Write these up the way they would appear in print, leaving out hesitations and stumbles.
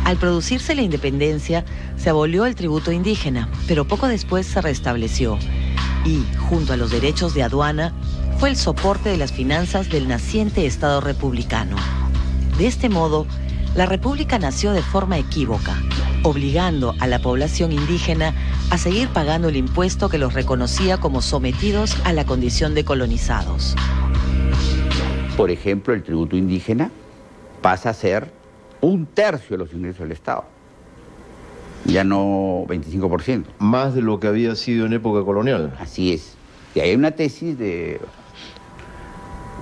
Al producirse la independencia, se abolió el tributo indígena, pero poco después se restableció y, junto a los derechos de aduana, fue el soporte de las finanzas del naciente Estado republicano. De este modo, la República nació de forma equívoca, obligando a la población indígena a seguir pagando el impuesto que los reconocía como sometidos a la condición de colonizados. Por ejemplo, el tributo indígena pasa a ser 1/3 de los ingresos del Estado, ya no 25%. Más de lo que había sido en época colonial. Así es. Y hay una tesis de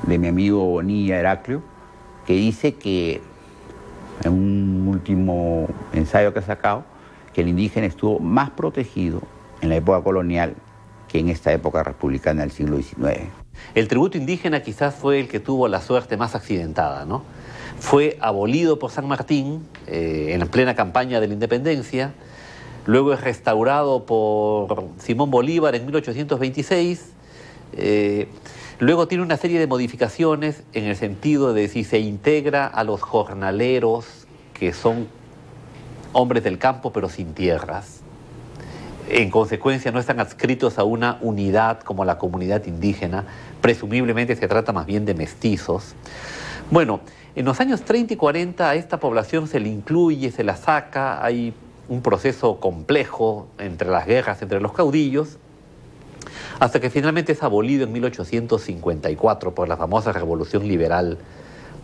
mi amigo Bonilla Heraclio, que dice que, en un último ensayo que ha sacado, que el indígena estuvo más protegido en la época colonial que en esta época republicana del siglo XIX. El tributo indígena quizás fue el que tuvo la suerte más accidentada, ¿no? Fue abolido por San Martín en la plena campaña de la independencia, luego es restaurado por Simón Bolívar en 1826, luego tiene una serie de modificaciones en el sentido de si se integra a los jornaleros, que son hombres del campo pero sin tierras. En consecuencia no están adscritos a una unidad como la comunidad indígena, presumiblemente se trata más bien de mestizos. Bueno, en los años 30 y 40 a esta población se le incluye, se la saca, hay un proceso complejo entre las guerras entre los caudillos, hasta que finalmente es abolido en 1854 por la famosa Revolución Liberal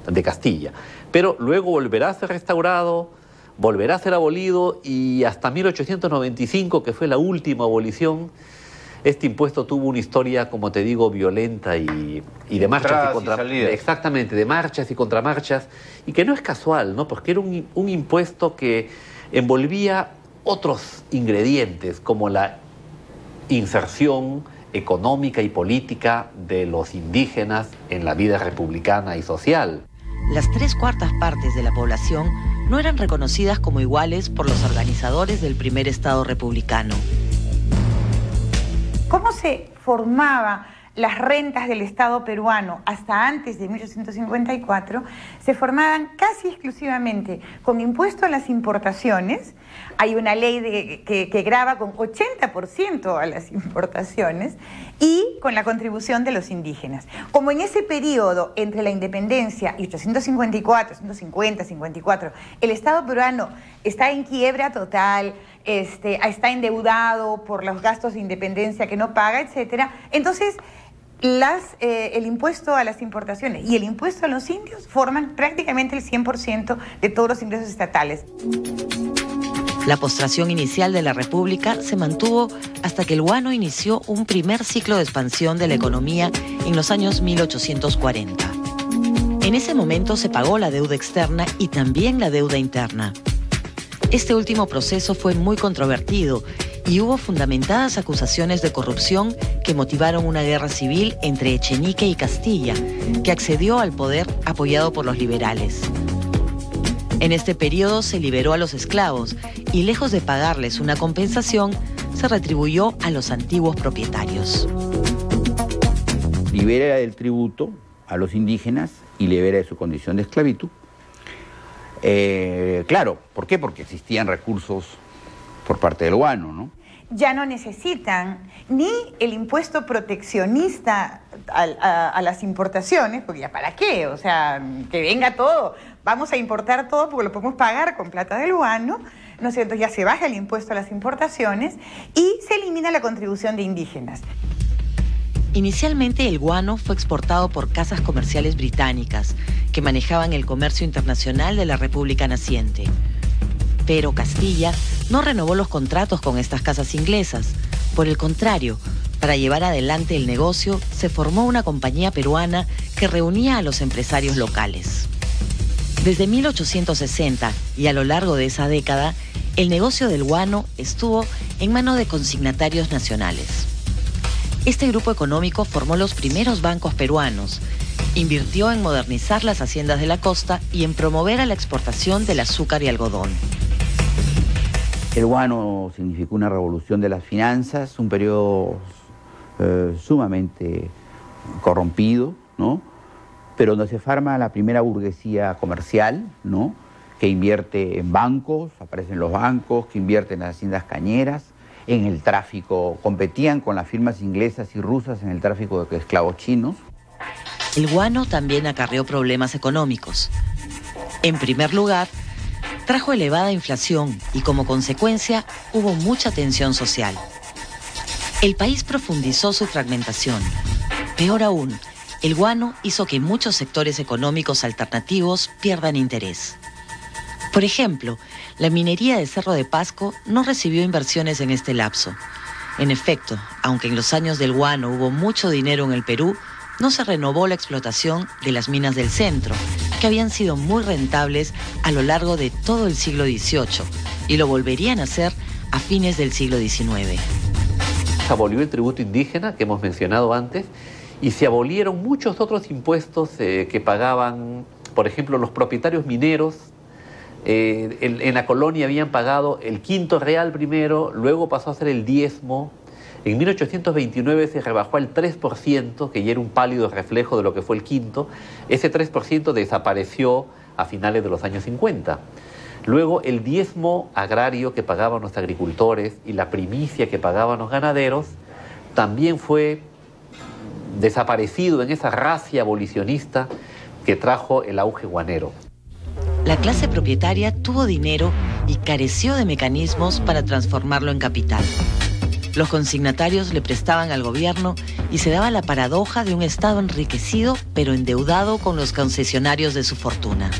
de Castilla. Pero luego volverá a ser restaurado, volverá a ser abolido y hasta 1895, que fue la última abolición, este impuesto tuvo una historia, como te digo, violenta y de marchas y contramarchas. Exactamente, de marchas y contramarchas, y que no es casual, ¿no? Porque era un impuesto que envolvía otros ingredientes, como la inserción económica y política de los indígenas en la vida republicana y social. Las 3/4 partes de la población no eran reconocidas como iguales por los organizadores del primer Estado republicano. ¿Cómo se formaban las rentas del Estado peruano hasta antes de 1854? Se formaban casi exclusivamente con impuesto a las importaciones. Hay una ley que grava con 80% a las importaciones y con la contribución de los indígenas. Como en ese periodo entre la independencia y 1854, 150, 54, el Estado peruano está en quiebra total, está endeudado por los gastos de independencia que no paga, etcétera. Entonces, el impuesto a las importaciones y el impuesto a los indios forman prácticamente el 100% de todos los ingresos estatales. La postración inicial de la República se mantuvo hasta que el guano inició un primer ciclo de expansión de la economía en los años 1840. En ese momento se pagó la deuda externa y también la deuda interna. Este último proceso fue muy controvertido y hubo fundamentadas acusaciones de corrupción que motivaron una guerra civil entre Echenique y Castilla, que accedió al poder apoyado por los liberales. En este periodo se liberó a los esclavos y, lejos de pagarles una compensación, se retribuyó a los antiguos propietarios. Libera del tributo a los indígenas y libera de su condición de esclavitud. Claro, ¿por qué? Porque existían recursos por parte del guano, ¿no? Ya no necesitan ni el impuesto proteccionista a las importaciones, porque ya para qué, o sea, que venga todo, vamos a importar todo porque lo podemos pagar con plata del guano, ¿no es cierto? Ya se baja el impuesto a las importaciones y se elimina la contribución de indígenas. Inicialmente el guano fue exportado por casas comerciales británicas que manejaban el comercio internacional de la República naciente. Pero Castilla no renovó los contratos con estas casas inglesas. Por el contrario, para llevar adelante el negocio, se formó una compañía peruana que reunía a los empresarios locales. Desde 1860 y a lo largo de esa década, el negocio del guano estuvo en manos de consignatarios nacionales. Este grupo económico formó los primeros bancos peruanos, invirtió en modernizar las haciendas de la costa y en promover a la exportación del azúcar y algodón. El guano significó una revolución de las finanzas, un periodo sumamente corrompido, ¿no? Pero donde se forma la primera burguesía comercial, ¿no? que invierte en bancos, aparecen los bancos, que invierten en haciendas cañeras, en el tráfico, competían con las firmas inglesas y rusas en el tráfico de esclavos chinos. El guano también acarreó problemas económicos. En primer lugar, trajo elevada inflación y como consecuencia hubo mucha tensión social. El país profundizó su fragmentación. Peor aún, el guano hizo que muchos sectores económicos alternativos pierdan interés. Por ejemplo, la minería de Cerro de Pasco no recibió inversiones en este lapso. En efecto, aunque en los años del guano hubo mucho dinero en el Perú, no se renovó la explotación de las minas del centro, que habían sido muy rentables a lo largo de todo el siglo XVIII y lo volverían a hacer a fines del siglo XIX. Se abolió el tributo indígena que hemos mencionado antes y se abolieron muchos otros impuestos que pagaban, por ejemplo, los propietarios mineros. En la colonia habían pagado el quinto real primero, luego pasó a ser el diezmo. En 1829 se rebajó al 3%, que ya era un pálido reflejo de lo que fue el quinto. Ese 3% desapareció a finales de los años 50. Luego el diezmo agrario que pagaban los agricultores y la primicia que pagaban los ganaderos también fue desaparecido en esa racia abolicionista que trajo el auge guanero. La clase propietaria tuvo dinero y careció de mecanismos para transformarlo en capital. Los consignatarios le prestaban al gobierno y se daba la paradoja de un Estado enriquecido pero endeudado con los concesionarios de su fortuna.